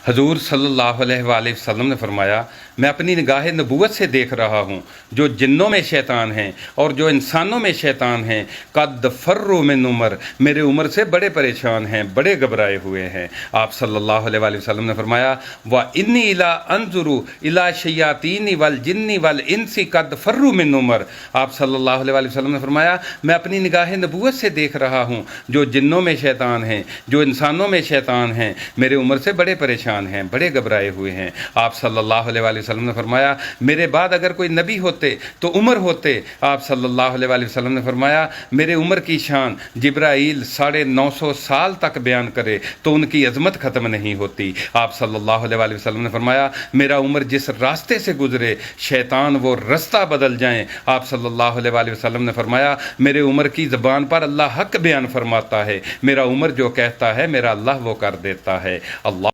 حضور صلی اللہ علیہ وآلہ وسلم نے فرمایا، میں اپنی نگاہ نبوت سے دیکھ رہا ہوں جو جنوں میں شیطان ہیں اور جو انسانوں میں شیطان ہیں، قد فروا من عمر، میرے عمر سے بڑے پریشان ہیں، بڑے گھبرائے ہوئے ہیں۔ آپ صلی اللہ علیہ وآلہ وسلم نے فرمایا، وَإِنِّي لَا أَنظُرُ إِلَىٰ شَيَاطِينِ وَالْجِنِّ وَالْإِنسِ قَدْ فَرُّوا مِنْ عُمَرَ۔ آپ صلی اللہ علیہ وآلہ وسلم نے فرمایا، میں اپنی نگاہ نبوت سے دیکھ رہا ہوں جو جنوں میں شیطان ہیں، جو انسانوں میں شیطان ہیں، میرے عمر سے بڑے پریشان ہیں، بڑے گھبرائے ہوئے ہیں۔ آپ صلی اللہ علیہ وآلہ وسلم نے فرمایا، میرے بعد اگر کوئی نبی ہوتے تو عمر ہوتے۔ آپ صلی اللہ علیہ وآلہ وسلم نے فرمایا، میرے عمر کی شان جبرائیل 950 سال تک بیان کرے تو ان کی عظمت ختم نہیں ہوتی۔ آپ صلی اللہ علیہ وآلہ وسلم نے فرمایا، میرا عمر جس راستے سے گزرے شیطان وہ رستہ بدل جائیں۔ آپ صلی اللہ علیہ وآلہ وسلم نے فرمایا، میرے عمر کی زبان پر اللہ حق بیان فرماتا ہے، میرا عمر جو کہتا ہے میرا اللہ وہ کر دیتا ہے۔ اللہ